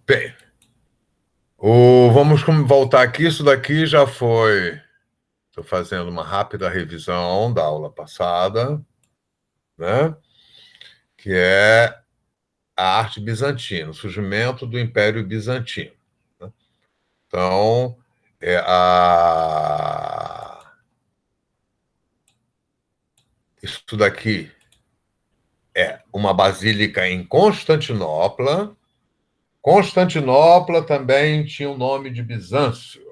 Bem, vamos voltar aqui. Isso daqui já foi. Estou fazendo uma rápida revisão da aula passada, né? Que é a arte bizantina, o surgimento do Império Bizantino, né? Então, isso daqui é uma basílica em Constantinopla. Constantinopla também tinha o nome de Bizâncio.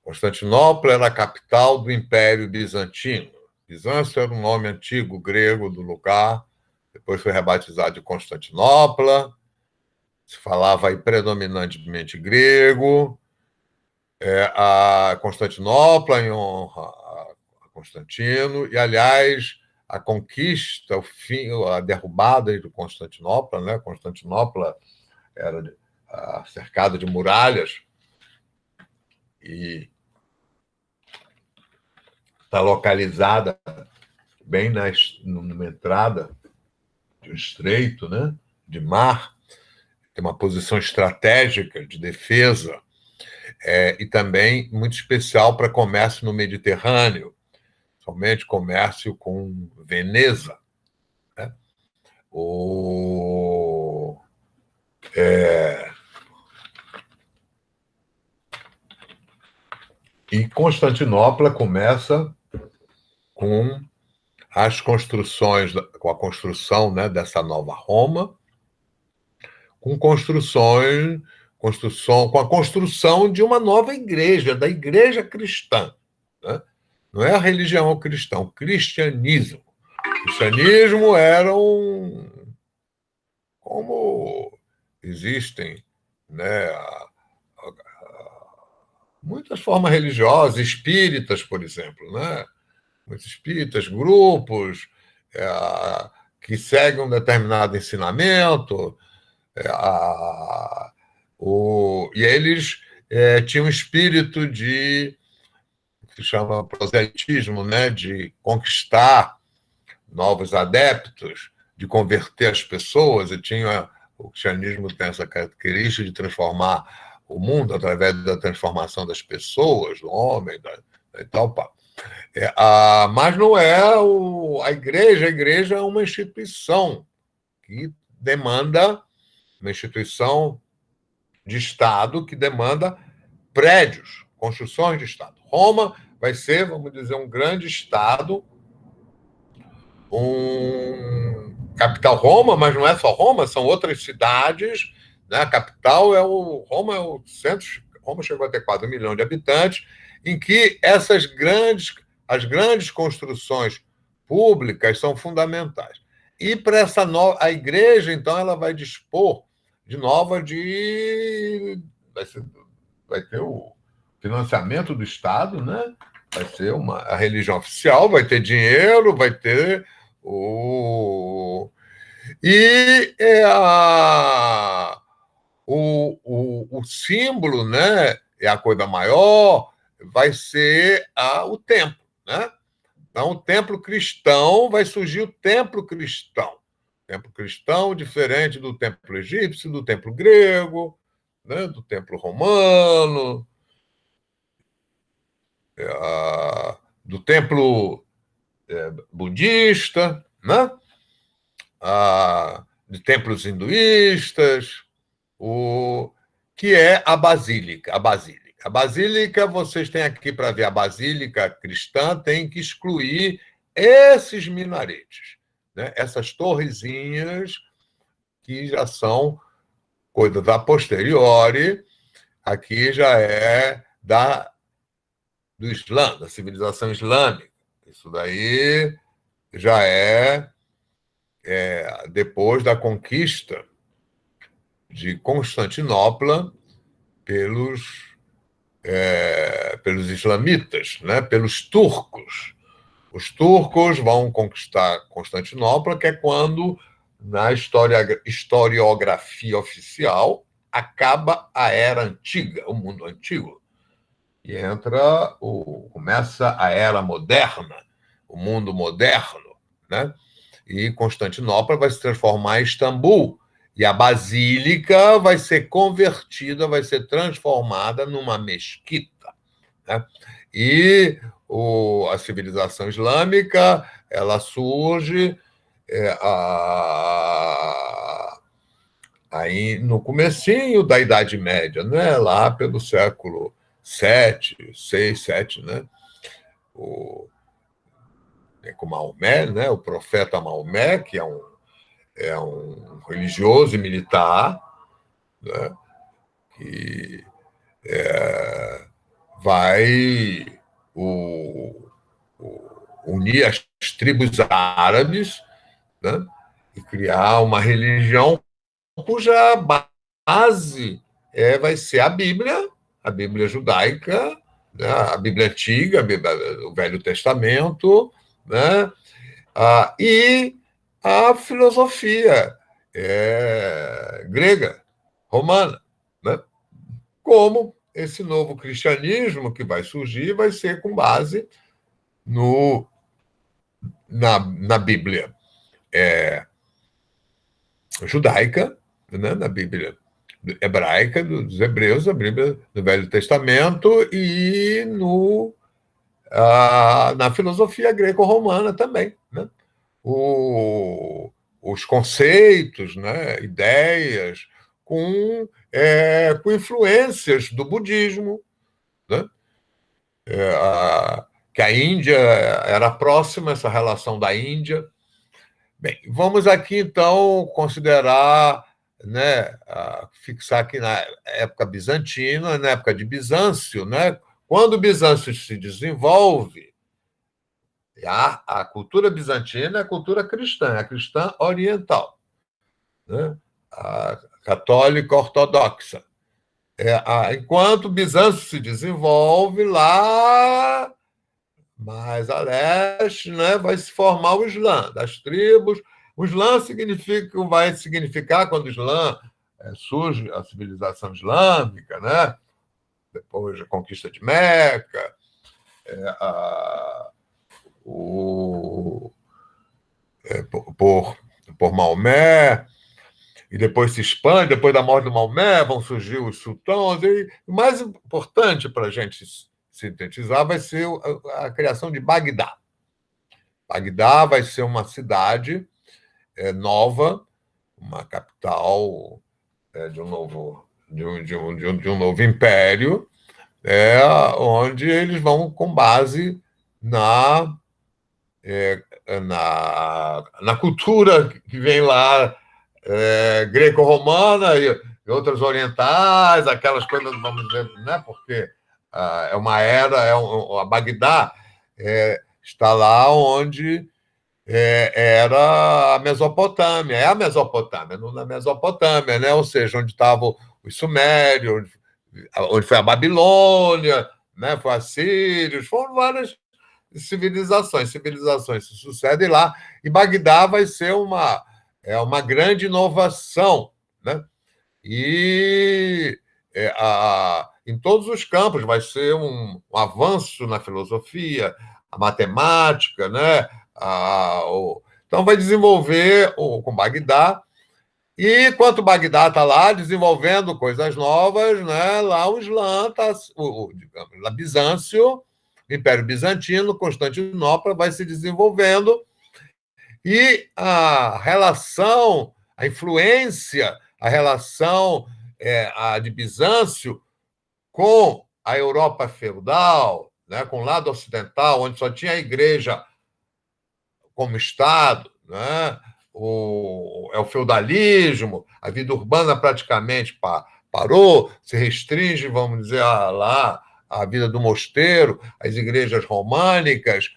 Constantinopla era a capital do Império Bizantino. Bizâncio era um nome antigo grego do lugar, depois foi rebatizado de Constantinopla, se falava aí predominantemente grego. A Constantinopla em honra a Constantino, e, aliás, a conquista, o fim, a derrubada de Constantinopla, né? Constantinopla era cercada de muralhas e está localizada bem numa entrada de um estreito, né? De mar, tem uma posição estratégica de defesa, e também muito especial para comércio no Mediterrâneo, somente comércio com Veneza, né? O, e Constantinopla começa com as construções, com a construção, né, dessa nova Roma, com a construção de uma nova igreja, da igreja cristã, né? Não é a religião cristã, o cristianismo. O cristianismo era como existem, né, muitas formas religiosas, espíritas, por exemplo, né? Muitos espíritas, grupos que seguem um determinado ensinamento, e eles tinham um espírito de que se chama proselitismo, né? De conquistar novos adeptos, de converter as pessoas. O cristianismo tem essa característica de transformar o mundo através da transformação das pessoas, do homem, e tal. Mas não é a igreja. A igreja é uma instituição que demanda, uma instituição de Estado que demanda prédios, construções de Estado. Roma vai ser, vamos dizer, um grande Estado, capital Roma, mas não é só Roma, são outras cidades, né? A capital Roma é o centro. Roma chegou a ter 4 milhões de habitantes, em que as grandes construções públicas são fundamentais. E para a igreja, então, ela vai dispor vai ter o financiamento do Estado, né? Vai ser a religião oficial, vai ter dinheiro, vai ter e o símbolo, né? É a coisa maior, vai ser o templo, né? Então, o templo cristão, vai surgir o templo cristão. Templo cristão diferente do templo egípcio, do templo grego, né? Do templo romano, do templo budista, né? De templos hinduístas, que é a basílica. A basílica, vocês têm aqui para ver a basílica cristã, tem que excluir esses minaretes, né? Essas torrezinhas que já são coisas a posteriori, aqui já é do Islã, da civilização islâmica. Isso daí já é depois da conquista de Constantinopla pelos islamitas, né? Pelos turcos. Os turcos vão conquistar Constantinopla, que é quando, na historiografia oficial, acaba a era antiga, o mundo antigo, e começa a era moderna, o mundo moderno, né? E Constantinopla vai se transformar em Istambul, e a basílica vai ser convertida, vai ser transformada numa mesquita, né? E a civilização islâmica, ela surge aí no comecinho da Idade Média, né? Lá pelo século VII, VI, VII, né? Com Maomé, né? O profeta Maomé, que é um religioso e militar, né? Que vai o, unir as tribos árabes, né? E criar uma religião cuja base vai ser a Bíblia judaica, né? A Bíblia antiga, o Velho Testamento, né? E a filosofia grega, romana, né? Como esse novo cristianismo que vai surgir vai ser com base no, na Bíblia judaica, né? Na Bíblia hebraica dos hebreus, a Bíblia do Velho Testamento e na filosofia greco-romana também, né? Os conceitos, né? Ideias com influências do budismo, né? Que a Índia era próxima, essa relação da Índia. Bem, vamos aqui então considerar, né, fixar aqui na época bizantina, na época de Bizâncio, né? Quando Bizâncio se desenvolve, a cultura bizantina é a cultura cristã, a cristã oriental, né? A católica ortodoxa. Enquanto Bizâncio se desenvolve lá mais a leste, né, vai se formar o Islã, das tribos. O Islã vai significar, quando o Islã surge, a civilização islâmica, né, depois da conquista de Meca, a, o, por Maomé, e depois se expande, depois da morte do Maomé, vão surgir os sultões, e o mais importante para a gente sintetizar vai ser a criação de Bagdá. Bagdá vai ser uma cidade nova, uma capital de um novo império, onde eles vão com base na cultura que vem lá, greco-romana e outras orientais, aquelas coisas, vamos dizer, né? Porque é uma era, a Bagdá está lá onde era a Mesopotâmia, é a Mesopotâmia, não na Mesopotâmia, né? Ou seja, onde estavam os Sumérios, onde foi a Babilônia, né? Foi a Sírios, foram várias civilizações se sucedem lá, e Bagdá vai ser uma grande inovação, né? E em todos os campos vai ser um avanço na filosofia, a matemática, né? Então vai desenvolver com Bagdá, e enquanto Bagdá está lá desenvolvendo coisas novas, né? Lá o Islã está, digamos, lá Bizâncio, o Império Bizantino, Constantinopla vai se desenvolvendo, e a relação, a influência, a relação a de Bizâncio com a Europa feudal, né, com o lado ocidental, onde só tinha a igreja como Estado, né, o feudalismo, a vida urbana praticamente parou, se restringe, vamos dizer, lá a vida do mosteiro, as igrejas românicas.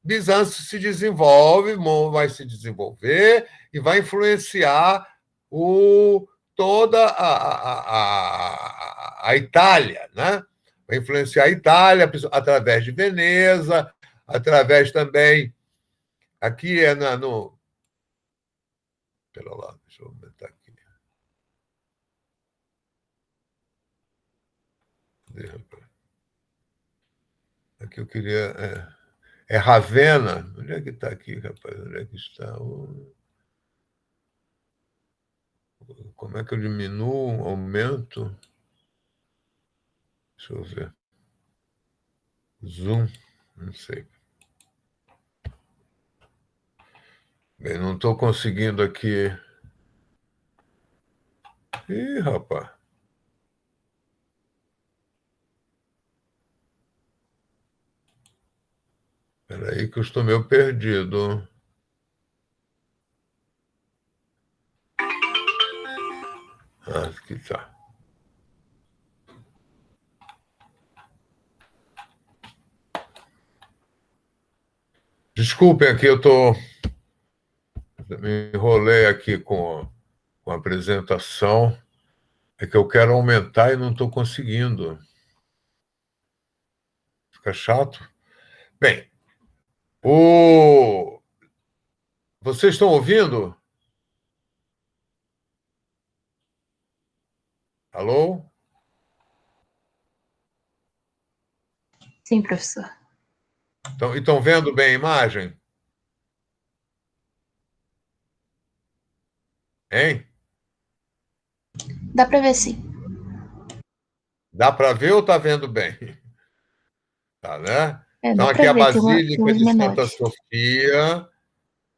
Bizâncio se desenvolve, vai se desenvolver e vai influenciar toda a Itália, né? Vai influenciar a Itália através de Veneza, através também. Aqui no. Pera lá, deixa eu aumentar aqui. Aqui eu queria... É Ravenna. Onde é que está aqui, rapaz? Onde é que está? Como é que eu diminuo, aumento? Deixa eu ver. Zoom, não sei. Bem, não estou conseguindo aqui. Ih, rapaz. Espera aí que eu estou meio perdido. Aqui está. Desculpem aqui, me enrolei aqui com a apresentação. É que eu quero aumentar e não estou conseguindo. Fica chato. Bem, vocês estão ouvindo? Alô? Sim, professor. E estão vendo bem a imagem? Hein? Dá para ver, sim. Dá para ver ou está vendo bem? Tá, né? Então, Dá aqui é para a ver, tem Basílica umas de Santa menores. Sofia,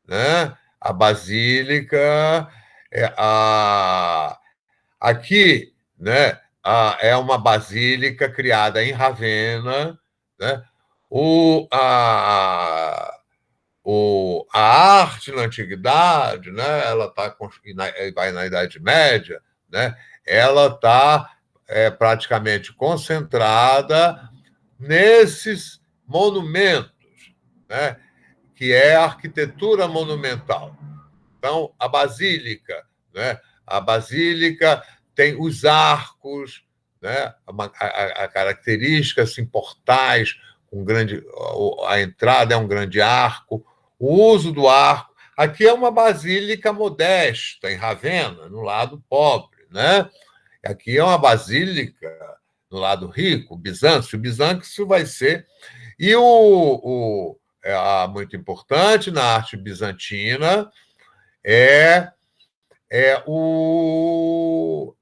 né? A Basílica, aqui, né? É uma basílica criada em Ravenna, né? A arte na antiguidade, né? Ela vai na Idade Média, né? Ela está praticamente concentrada nesses monumentos, né? Que é a arquitetura monumental. Então, a basílica, né? A basílica tem os arcos, né? A característica, assim, portais, a entrada é um grande arco, o uso do arco. Aqui é uma basílica modesta, em Ravenna, no lado pobre, né? Aqui é uma basílica no lado rico, Bizâncio. Bizâncio vai ser... E muito importante na arte bizantina é o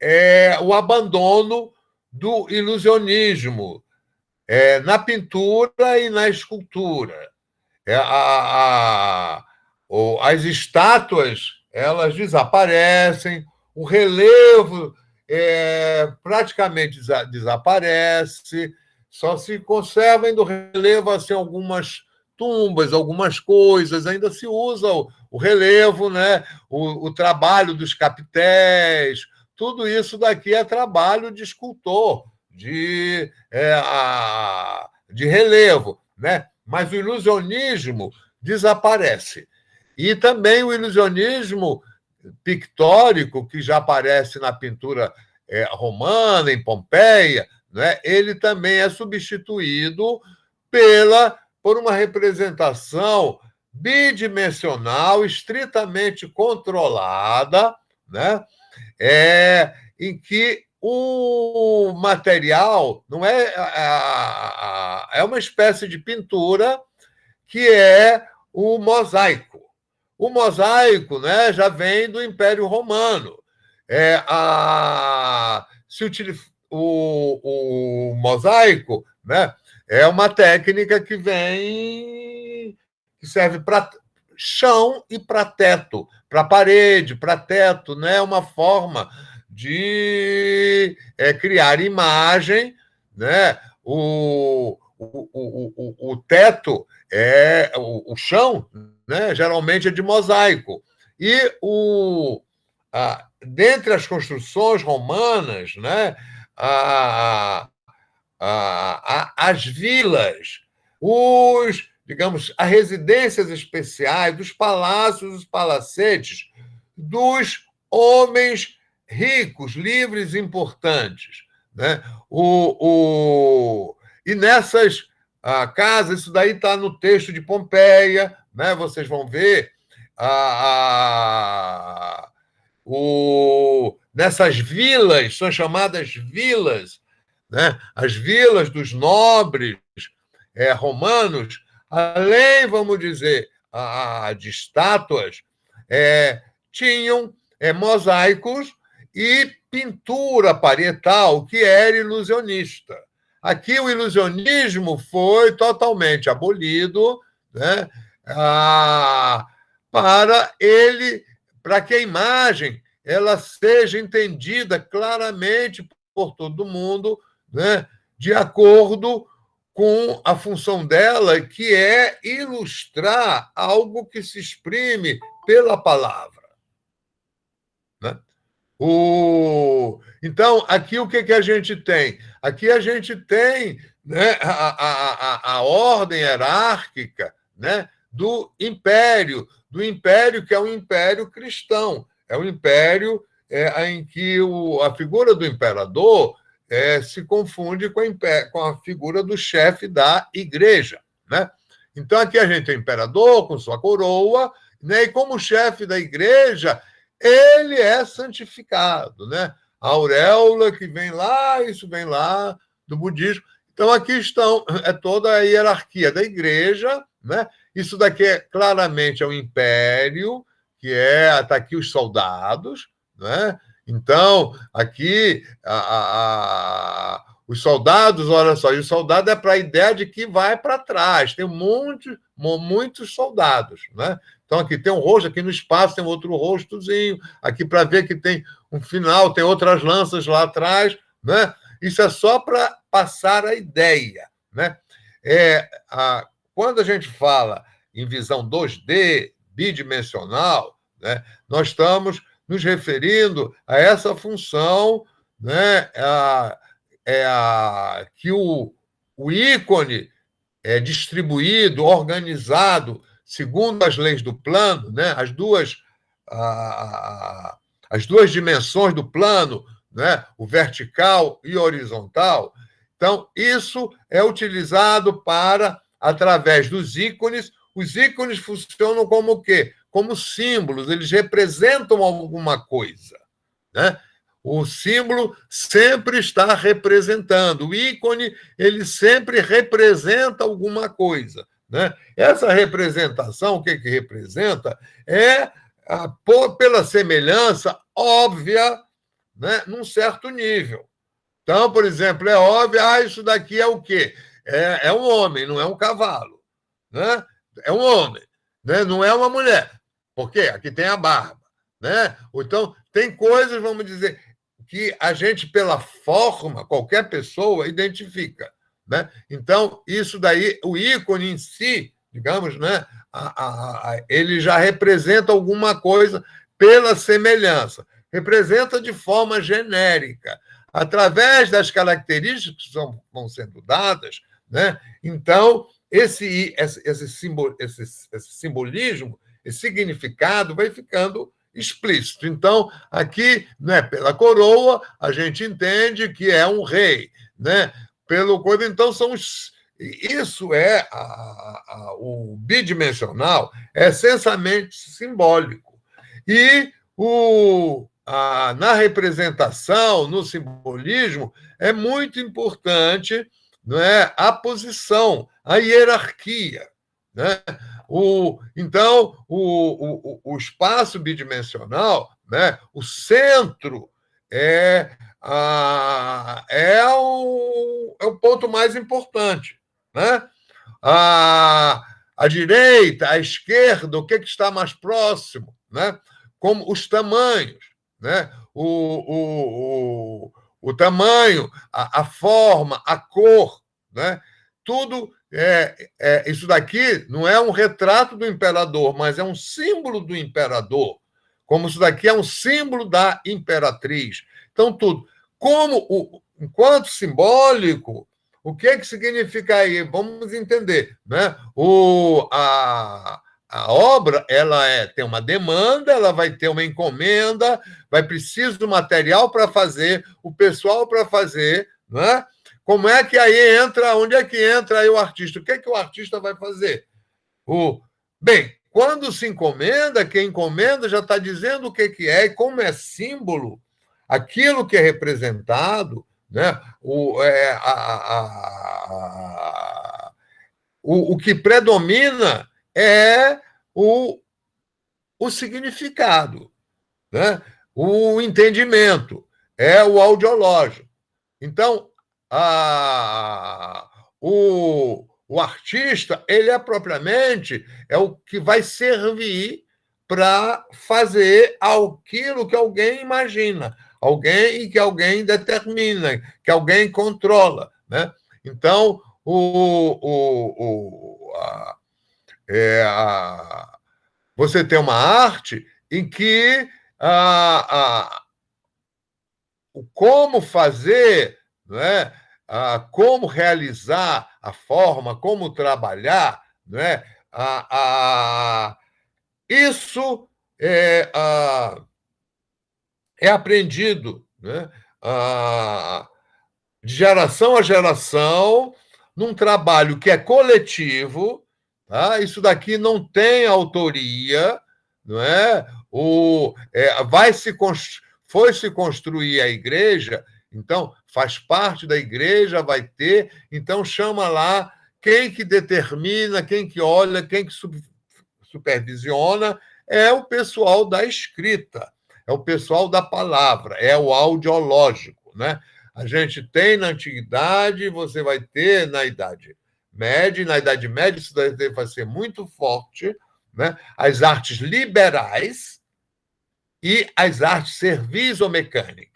abandono do ilusionismo na pintura e na escultura. As estátuas elas desaparecem, o relevo praticamente desaparece, só se conservam do relevo assim, algumas tumbas, algumas coisas, ainda se usa o relevo, né? O trabalho dos capitéis, tudo isso daqui é trabalho de escultor, de relevo, né? Mas o ilusionismo desaparece. E também o ilusionismo pictórico, que já aparece na pintura romana, em Pompeia, né? Ele também é substituído por uma representação bidimensional, estritamente controlada, né? Em que o material não é uma espécie de pintura que é o mosaico. O mosaico, né, já vem do Império Romano. O mosaico, né, é uma técnica que serve para chão e para teto, para parede, para teto, né? É uma forma de criar imagem, né? O teto o chão, né? Geralmente é de mosaico. E dentre as construções romanas, né? As vilas, digamos, as residências especiais, dos palácios, os palacetes dos homens ricos, livres e importantes, né? E nessas casas, isso daí está no texto de Pompeia, né? Vocês vão ver nessas vilas, são chamadas vilas, né? As vilas dos nobres romanos, além, vamos dizer, de estátuas, tinham mosaicos e pintura parietal, que era ilusionista. Aqui o ilusionismo foi totalmente abolido, né, para que a imagem ela seja entendida claramente por todo mundo, né, de acordo com a função dela, que é ilustrar algo que se exprime pela palavra, né? Então, aqui o que a gente tem? Aqui a gente tem, né, a ordem hierárquica, né, do império que é um império cristão. É um império em que a figura do imperador se confunde com a figura do chefe da igreja, né? Então, aqui a gente tem o imperador com sua coroa, né, e como chefe da igreja, ele é santificado, né? A auréola que vem lá, isso vem lá do budismo. Então, aqui toda a hierarquia da igreja, né? Isso daqui claramente é um império, que está aqui os soldados, né? Então, aqui, os soldados, olha só, e o soldado é para a ideia de que vai para trás, tem muitos soldados, né? Então, aqui tem um rosto, aqui no espaço tem outro rostozinho, aqui para ver que tem um final, tem outras lanças lá atrás, né? Isso é só para passar a ideia, né? Quando a gente fala em visão 2D, bidimensional, né, nós estamos nos referindo a essa função, né, que o ícone é distribuído, organizado, segundo as leis do plano, né, as duas dimensões do plano, né, o vertical e o horizontal. Então, isso é utilizado através dos ícones. Os ícones funcionam como o quê? Como símbolos, eles representam alguma coisa, né? O símbolo sempre está representando. O ícone, ele sempre representa alguma coisa, né? Essa representação, o que representa? Pela semelhança óbvia, né? Num certo nível. Então, por exemplo, é óbvio, isso daqui é o quê? É um homem, não é um cavalo, né? É um homem, né? Não é uma mulher. Por quê? Aqui tem a barba, né? Então, tem coisas, vamos dizer, que a gente, pela forma, qualquer pessoa identifica, né? Então, isso daí, o ícone em si, digamos, né? Ele já representa alguma coisa pela semelhança. Representa de forma genérica, através das características que vão sendo dadas, né? Então, esse simbolismo, esse significado vai ficando explícito. Então, aqui, né, pela coroa, a gente entende que é um rei, né? Então, isso é o bidimensional, é essencialmente simbólico. E na representação, no simbolismo, é muito importante, não é, a posição, a hierarquia, né? Então, o espaço bidimensional, né, o centro é o ponto mais importante, né? A direita, a esquerda, o que está mais próximo, né? Como os tamanhos, né? O tamanho, a forma, a cor, né? Tudo isso daqui não é um retrato do imperador, mas é um símbolo do imperador, como isso daqui é um símbolo da imperatriz. Então, tudo. Enquanto simbólico, o que significa aí? Vamos entender, né? A obra tem uma demanda, ela vai ter uma encomenda, vai precisar do material para fazer, o pessoal para fazer, né? Como é que aí entra, onde é que entra aí o artista? O que o artista vai fazer? Bem, quando se encomenda, quem encomenda já está dizendo o que é, e como é símbolo, aquilo que é representado, né? O que predomina é o significado, né? O entendimento, é o audiológico. Então, o artista, ele propriamente o que vai servir para fazer aquilo que alguém imagina, que alguém determina, que alguém controla, né? Então, você tem uma arte em que o como fazer, não é? Como realizar a forma, como trabalhar, não é? Isso é aprendido, né? De geração a geração, num trabalho que é coletivo. Tá? Isso daqui não tem autoria, não é? Foi se construir a igreja, então faz parte da igreja, vai ter, então chama lá quem que determina, quem que olha, quem que supervisiona, é o pessoal da escrita, é o pessoal da palavra, é o audiológico, né? A gente tem na antiguidade, você vai ter na Idade Média, e na Idade Média isso vai ser muito forte, né? As artes liberais e as artes serviço-mecânicas.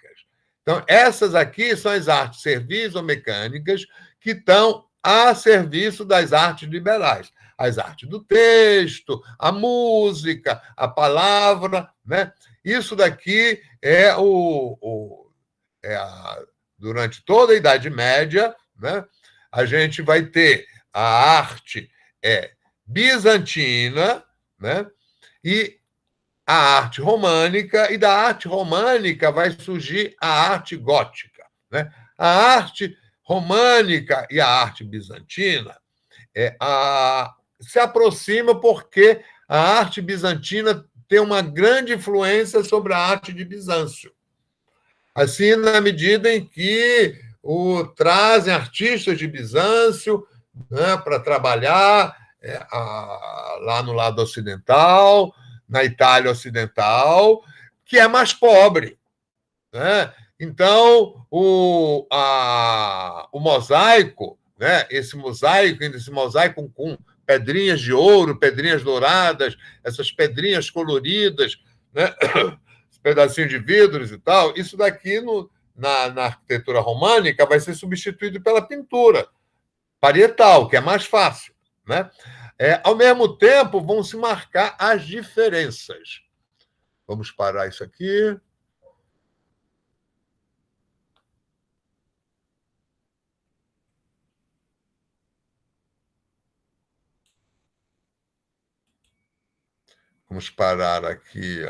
Então, essas aqui são as artes serviço-mecânicas que estão a serviço das artes liberais. As artes do texto, a música, a palavra, né? Isso daqui durante toda a Idade Média, né? A gente vai ter a arte bizantina, né? E a arte românica, e da arte românica vai surgir a arte gótica, né? A arte românica e a arte bizantina se aproxima porque a arte bizantina tem uma grande influência sobre a arte de Bizâncio. Assim, na medida em que trazem artistas de Bizâncio, né, para trabalhar lá no lado ocidental, na Itália Ocidental, que é mais pobre, né? Então, o mosaico, né? esse mosaico com pedrinhas de ouro, pedrinhas douradas, essas pedrinhas coloridas, né? Pedacinhos de vidros e tal, isso daqui na arquitetura românica vai ser substituído pela pintura parietal, que é mais fácil, né? Ao mesmo tempo, vão se marcar as diferenças. Vamos parar isso aqui. Vamos parar aqui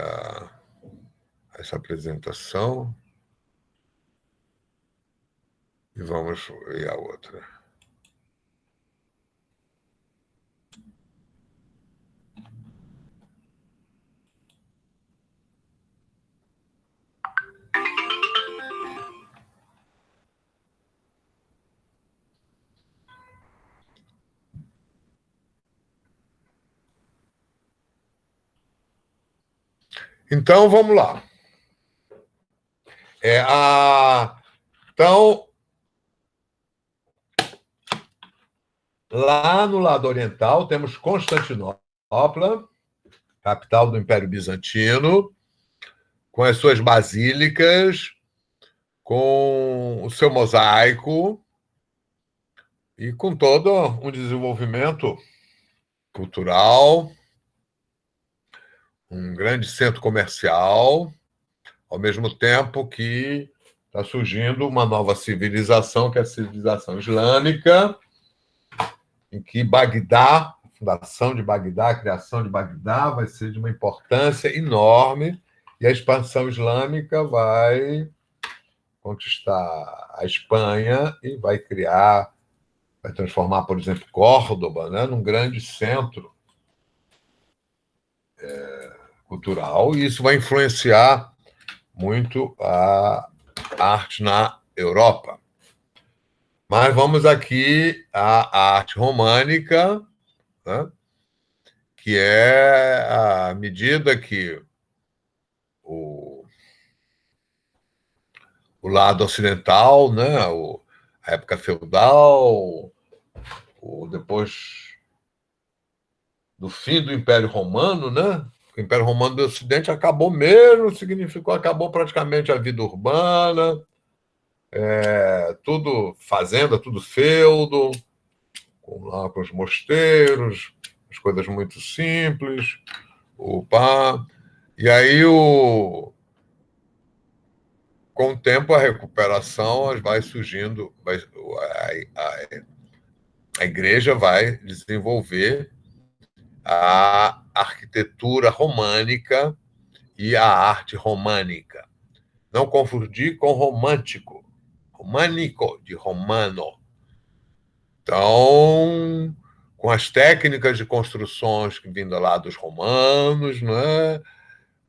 essa apresentação e vamos ver a outra. Então, vamos lá. Então, lá no lado oriental, temos Constantinopla, capital do Império Bizantino, com as suas basílicas, com o seu mosaico e com todo um desenvolvimento cultural, um grande centro comercial, ao mesmo tempo que está surgindo uma nova civilização, que é a civilização islâmica, em que Bagdá, a fundação de Bagdá, a criação de Bagdá vai ser de uma importância enorme, e a expansão islâmica vai conquistar a Espanha e vai transformar, por exemplo, Córdoba, né, num grande centro cultural, e isso vai influenciar muito a arte na Europa. Mas vamos aqui à arte românica, né? Que é à medida que o lado ocidental, né? A época feudal, depois do fim do Império Romano, né? O Império Romano do Ocidente acabou mesmo, significou acabou praticamente a vida urbana, tudo fazenda, tudo feudo, com os mosteiros, as coisas muito simples, opa. E aí, com o tempo, a recuperação vai surgindo, a igreja vai desenvolver a arquitetura românica e a arte românica. Não confundir com romântico. Românico, de romano. Então, com as técnicas de construções que vindo lá dos romanos, né?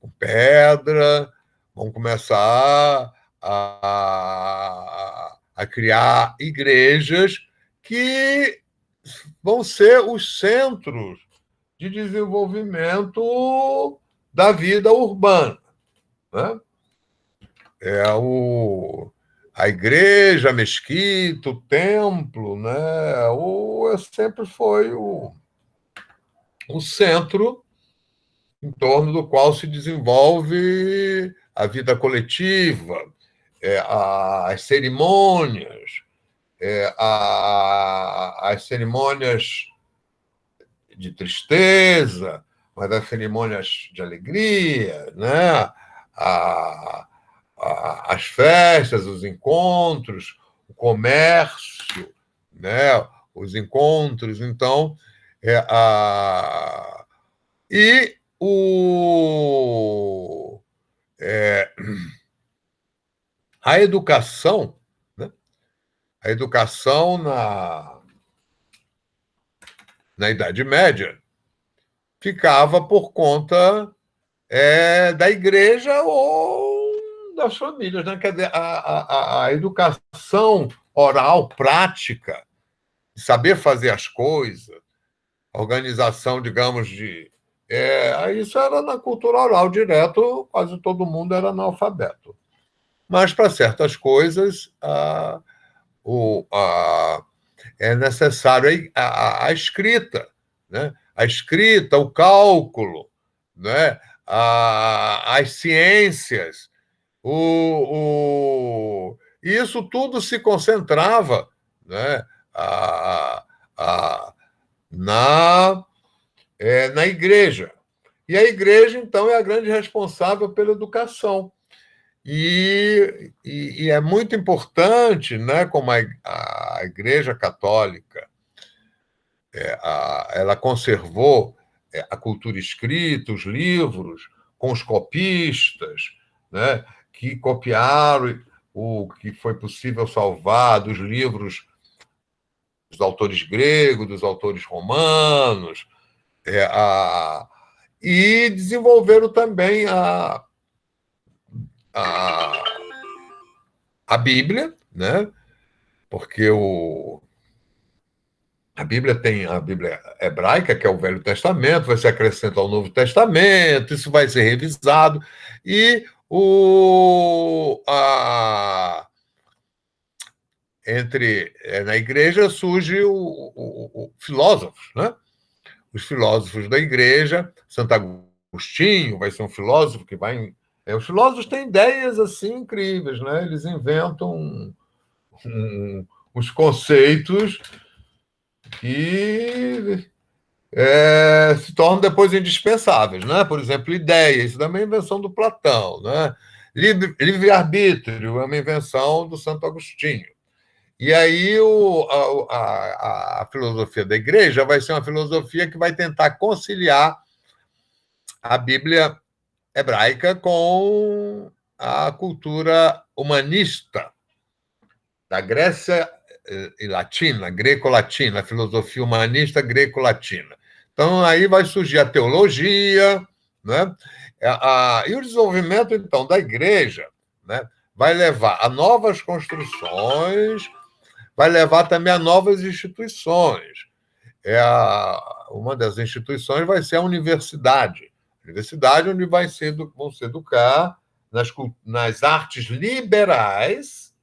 Com pedra, vão começar a criar igrejas que vão ser os centros de desenvolvimento da vida urbana, né? A igreja, a mesquita, o templo, né? Sempre foi o centro em torno do qual se desenvolve a vida coletiva, as cerimônias, as cerimônias de tristeza, mas as cerimônias de alegria, né? As festas, os encontros, o comércio, né? Os encontros. Então, e a educação, né? A educação na Idade Média ficava por conta da igreja ou das famílias, né? Quer dizer, a educação oral, prática, de saber fazer as coisas, a organização, digamos, isso era na cultura oral direto, quase todo mundo era analfabeto. Mas, para certas coisas, é necessário a escrita, né? A escrita, o cálculo, né? As ciências, isso tudo se concentrava, né? Na igreja. E a igreja, então, é a grande responsável pela educação. E é muito importante, né, como a Igreja Católica ela conservou a cultura escrita, os livros, com os copistas, né, que copiaram o que foi possível salvar dos livros dos autores gregos, dos autores romanos, e desenvolveram também a Bíblia, né? Porque a Bíblia tem a Bíblia hebraica, que é o Velho Testamento, vai se acrescentar o Novo Testamento, isso vai ser revisado, e na igreja surge o filósofos, né? Os filósofos da igreja, Santo Agostinho vai ser um filósofo que vai... os filósofos têm ideias assim incríveis, né? Eles inventam uns conceitos que se tornam depois indispensáveis, né? Por exemplo, ideia, isso também é uma invenção do Platão, né? Livre-arbítrio é uma invenção do Santo Agostinho. E aí a filosofia da igreja vai ser uma filosofia que vai tentar conciliar a Bíblia hebraica com a cultura humanista da Grécia e latina, greco-latina, a filosofia humanista greco-latina. Então, aí vai surgir a teologia, né? E o desenvolvimento, então, da igreja, né? vai levar a novas construções, vai levar também a novas instituições. Uma das instituições vai ser a universidade. Universidade onde vão se educar nas artes liberais,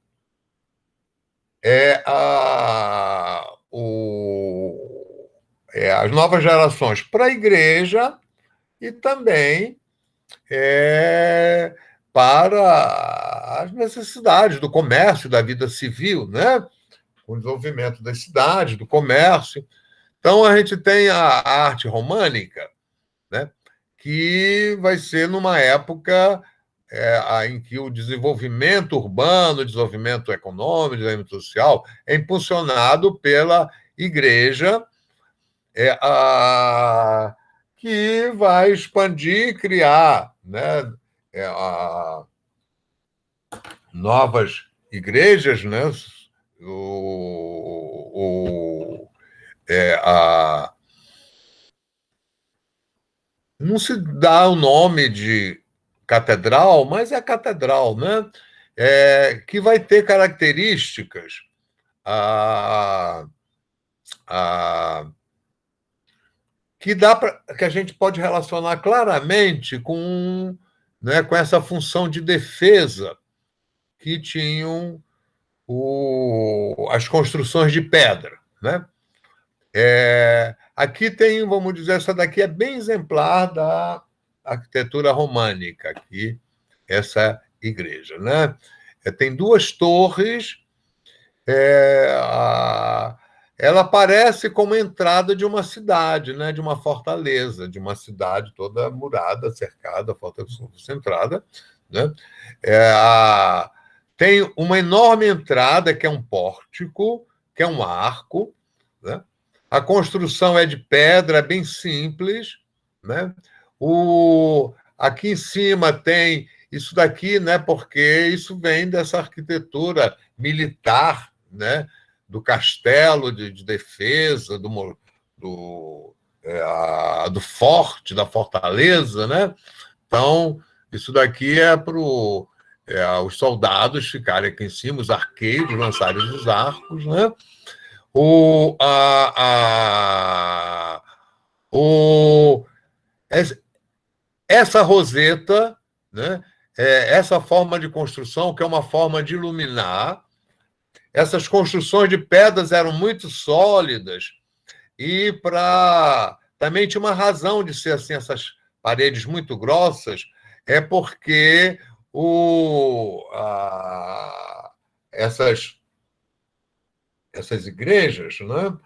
as novas gerações para a igreja e também para as necessidades do comércio, da vida civil, né? O desenvolvimento das cidades, do comércio. Então, a gente tem a arte românica, né? Que vai ser numa época em que o desenvolvimento urbano, o desenvolvimento econômico, o desenvolvimento social é impulsionado pela igreja, que vai expandir e criar, né, novas igrejas, né? Não se dá o nome de catedral, mas é catedral, né? Que vai ter características que a gente pode relacionar claramente né, com essa função de defesa que tinham as construções de pedra, né? Aqui tem, vamos dizer, essa daqui é bem exemplar da arquitetura românica, aqui, essa igreja, né? Tem duas torres, ela parece como a entrada de uma cidade, né? De uma fortaleza, de uma cidade toda murada, cercada, fortaleza centrada, né? Tem uma enorme entrada, que é um pórtico, que é um arco, né? A construção é de pedra, bem simples, né? Aqui em cima tem isso daqui, né? Porque isso vem dessa arquitetura militar, né? Do castelo de defesa, do forte, da fortaleza, né? Então, isso daqui é para os soldados ficarem aqui em cima, os arqueiros lançarem os arcos, né? Essa roseta, né? Essa forma de construção, que é uma forma de iluminar. Essas construções de pedras eram muito sólidas e também tinha uma razão de ser assim, essas paredes muito grossas, porque essas igrejas, né?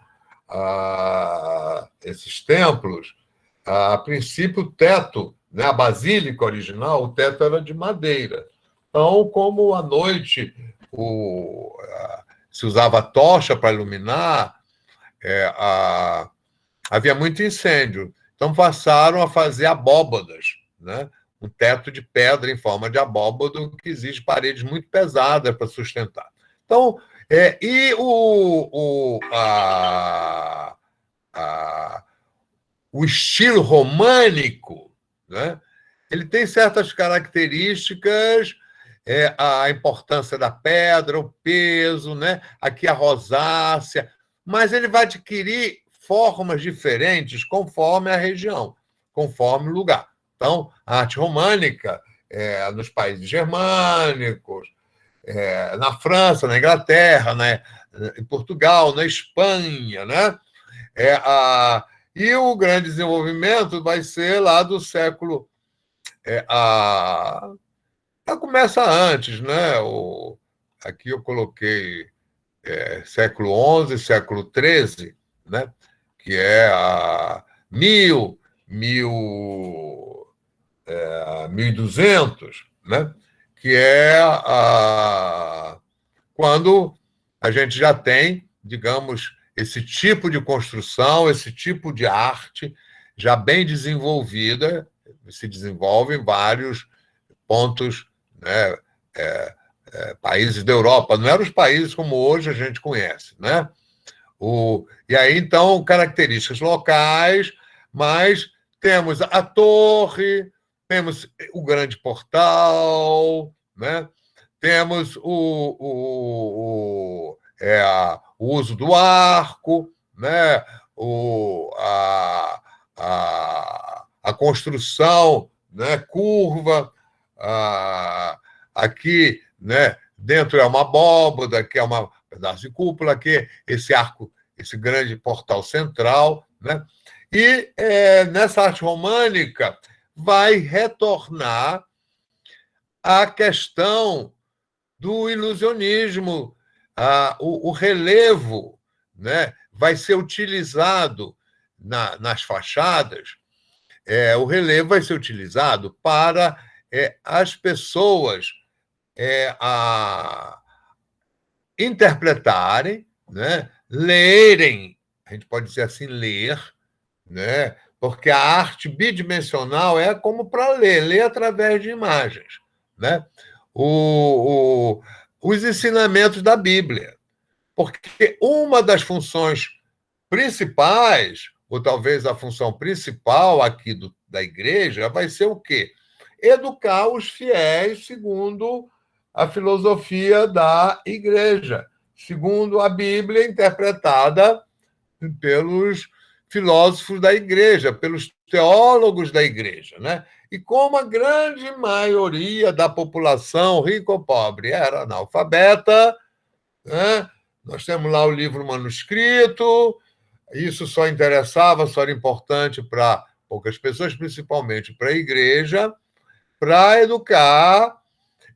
Esses templos, a princípio, o teto, né? A basílica original, o teto era de madeira. Então, como à noite se usava tocha para iluminar, havia muito incêndio. Então, passaram a fazer abóbadas, né? Um teto de pedra em forma de abóbado, que exige paredes muito pesadas para sustentar. Então, e o estilo românico, né? Ele tem certas características, a importância da pedra, o peso, né? Aqui a rosácea, mas ele vai adquirir formas diferentes conforme a região, conforme o lugar. Então, a arte românica, nos países germânicos, na França, na Inglaterra, né? Em Portugal, na Espanha, né? E o grande desenvolvimento vai ser lá do século. Começa antes, né? Aqui eu coloquei século XI, século XIII, né? Que é a 1200, né? Que é quando a gente já tem, digamos, esse tipo de construção, esse tipo de arte já bem desenvolvida, se desenvolve em vários pontos, né? Países da Europa, não eram os países como hoje a gente conhece, né? E aí, então, características locais, mas temos a torre, temos o grande portal, né? temos o uso do arco, né? A construção, né? Curva. Aqui, né? Dentro é uma abóbada, aqui é um pedaço de cúpula, aqui esse arco, esse grande portal central, né? E nessa arte românica vai retornar a questão do ilusionismo, o relevo, né, vai ser utilizado nas fachadas, o relevo vai ser utilizado para as pessoas interpretarem, né, lerem, a gente pode dizer assim, ler, né, porque a arte bidimensional é como para ler através de imagens, né? Os ensinamentos da Bíblia. Porque uma das funções principais, ou talvez a função principal aqui da igreja, vai ser o quê? Educar os fiéis segundo a filosofia da igreja, segundo a Bíblia interpretada pelos filósofos da igreja, pelos teólogos da igreja, né? E como a grande maioria da população, rica ou pobre, era analfabeta, né? Nós temos lá o livro manuscrito, isso só interessava, só era importante para poucas pessoas, principalmente para a igreja, para educar.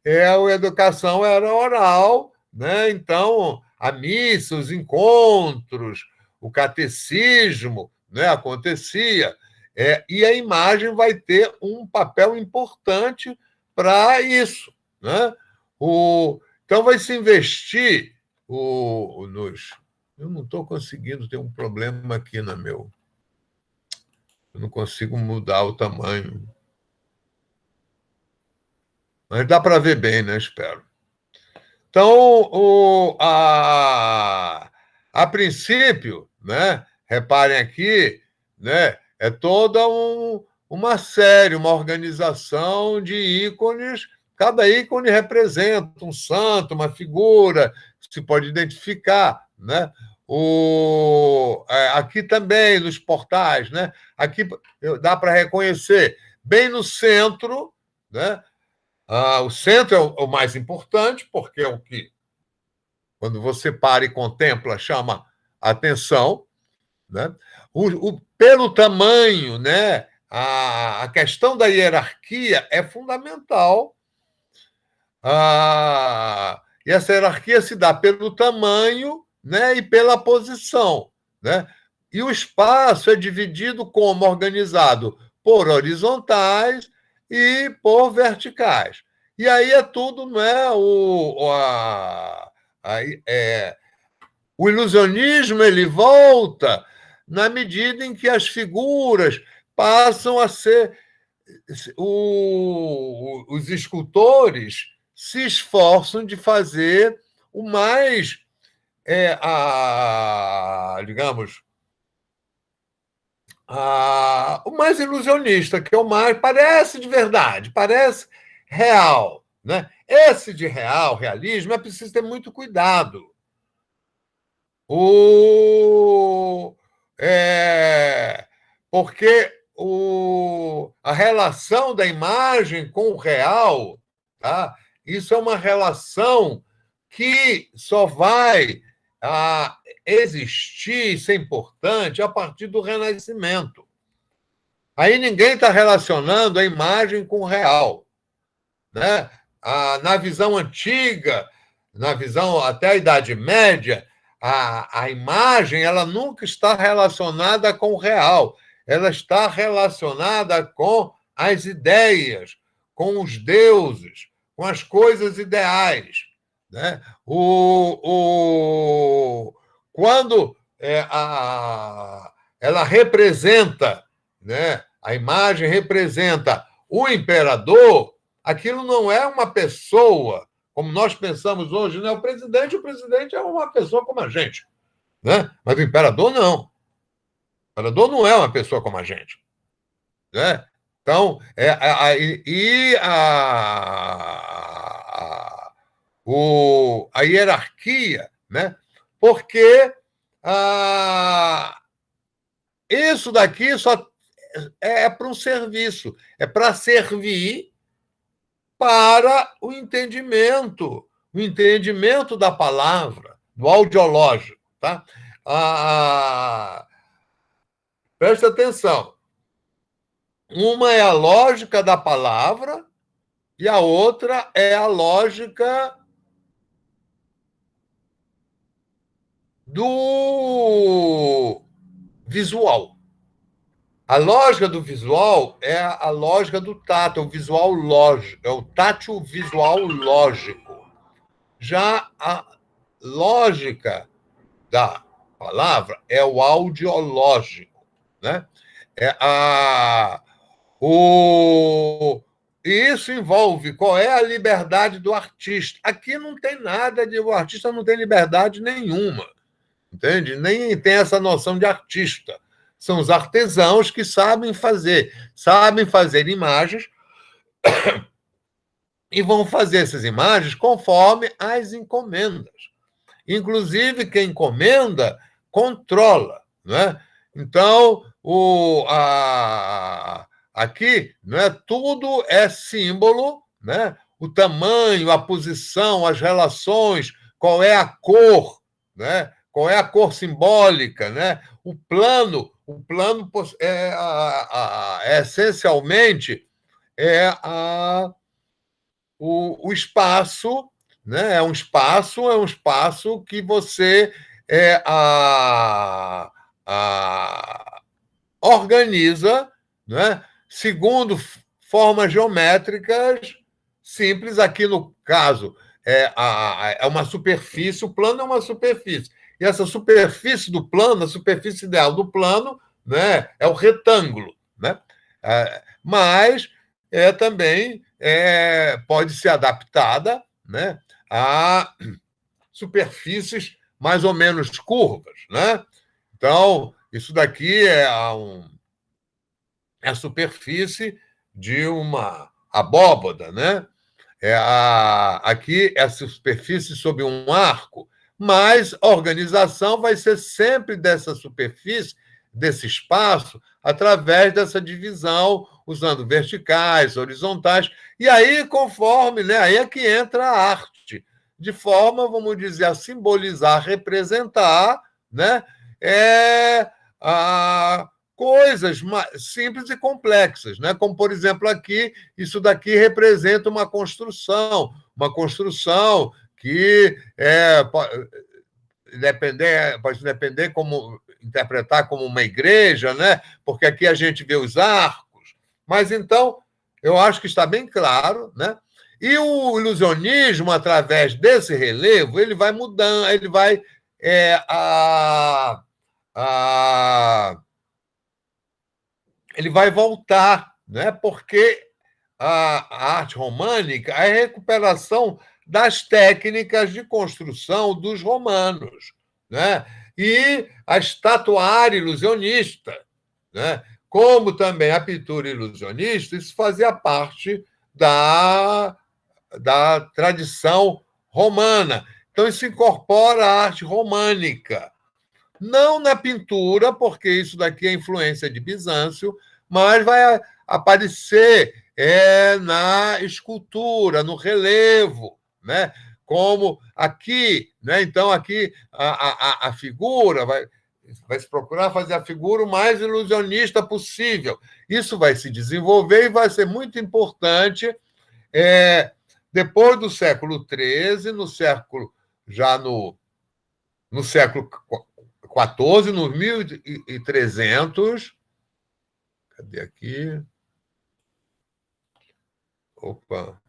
A educação era oral, né? Então, a missa, os encontros, o catecismo, né? Acontecia. E a imagem vai ter um papel importante para isso, né? Então, vai se investir nos. Eu não estou conseguindo ter um problema aqui na meu. Eu não consigo mudar o tamanho. Mas dá para ver bem, né? Espero. Então, a princípio, né? Reparem aqui, né? É toda uma série, uma organização de ícones. Cada ícone representa um santo, uma figura que se pode identificar, né? Aqui também, nos portais, né? Aqui dá para reconhecer bem no centro, né? O centro é o mais importante, porque é o que, quando você para e contempla, chama a atenção, né? Pelo tamanho, né? A questão da hierarquia é fundamental. E essa hierarquia se dá pelo tamanho, né? E pela posição, né? E o espaço é dividido como organizado por horizontais e por verticais. E aí é tudo, não é? O ilusionismo ele volta na medida em que as figuras passam a ser. Os escultores se esforçam de fazer o mais, digamos, o mais ilusionista, que é o mais. Parece de verdade, parece real. Né? Esse de realismo, é preciso ter muito cuidado. Porque a relação da imagem com o real, tá? Isso é uma relação que só vai existir, ser importante, a partir do Renascimento. Aí ninguém está relacionando a imagem com o real. Né? Na visão antiga, na visão até a Idade Média, a imagem ela nunca está relacionada com o real. Ela está relacionada com as ideias, com os deuses, com as coisas ideais. Né? Quando ela representa, né? A imagem representa o imperador, aquilo não é uma pessoa, como nós pensamos hoje, né? O presidente é uma pessoa como a gente. Né? Mas o imperador não. O imperador não é uma pessoa como a gente. Né? Então, a hierarquia, né? Porque isso daqui só é para um serviço, é para servir para o entendimento da palavra, do audiológico. Tá? Presta atenção. Uma é a lógica da palavra e a outra é a lógica do visual. A lógica do visual é a lógica do tato, é o visual lógico, é o tátil visual lógico. Já a lógica da palavra é o audiológico, né? É e isso envolve qual é a liberdade do artista. Aqui não tem nada o artista não tem liberdade nenhuma, entende? Nem tem essa noção de artista. São os artesãos que sabem fazer imagens e vão fazer essas imagens conforme as encomendas. Inclusive, quem encomenda controla. Né? Então, aqui né, tudo é símbolo, né? O tamanho, a posição, as relações, qual é a cor, né? Qual é a cor simbólica, né? O plano essencialmente é o espaço, né? É um espaço que você organiza, né? Segundo formas geométricas simples. Aqui no caso é uma superfície, o plano é uma superfície. E essa superfície do plano, a superfície ideal do plano, né, é o retângulo, né? Mas também pode ser adaptada, né, a superfícies mais ou menos curvas. Né? Então, isso daqui é a superfície de uma abóbada, né? Aqui é a superfície sob um arco, mas a organização vai ser sempre dessa superfície, desse espaço, através dessa divisão, usando verticais, horizontais, e aí, conforme, né, aí é que entra a arte, de forma, vamos dizer, a simbolizar, representar, né, coisas simples e complexas, né? Como, por exemplo, aqui, isso daqui representa uma construção que pode depender como interpretar como uma igreja, né? Porque aqui a gente vê os arcos, mas então eu acho que está bem claro, né? E o ilusionismo, através desse relevo, ele vai mudando, ele vai é, a, a ele vai voltar, né? Porque a arte românica é a recuperação das técnicas de construção dos romanos, né? E a estatuária ilusionista, né? Como também a pintura ilusionista, isso fazia parte da tradição romana. Então, isso incorpora a arte românica. Não na pintura, porque isso daqui é influência de Bizâncio, mas vai aparecer na escultura, no relevo, né? Como aqui, né? Então, aqui a figura vai se procurar fazer a figura o mais ilusionista possível. Isso vai se desenvolver e vai ser muito importante depois do século XIII, já no século XIV, nos 1300. Cadê aqui? Opa.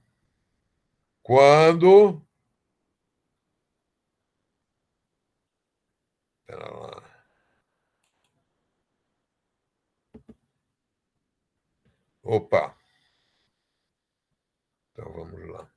Quando. Pera lá. Opa. Então vamos lá.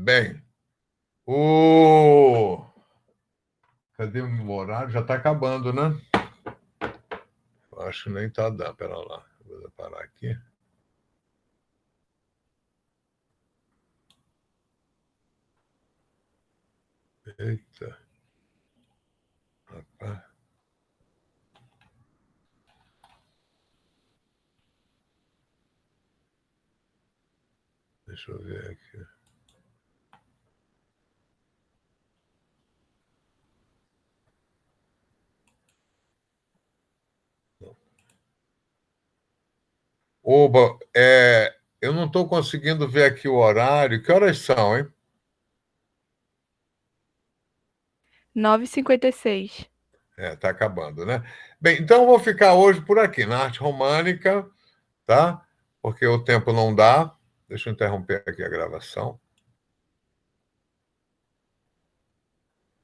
Bem, cadê o meu horário? Já está acabando, né? Eu acho que nem está dando. Pera lá, vou parar aqui. Eita. Rapaz. Deixa eu ver aqui. Oba, eu não estou conseguindo ver aqui o horário. Que horas são, hein? 9h56. Tá acabando, né? Bem, então eu vou ficar hoje por aqui, na arte românica, tá? Porque o tempo não dá. Deixa eu interromper aqui a gravação.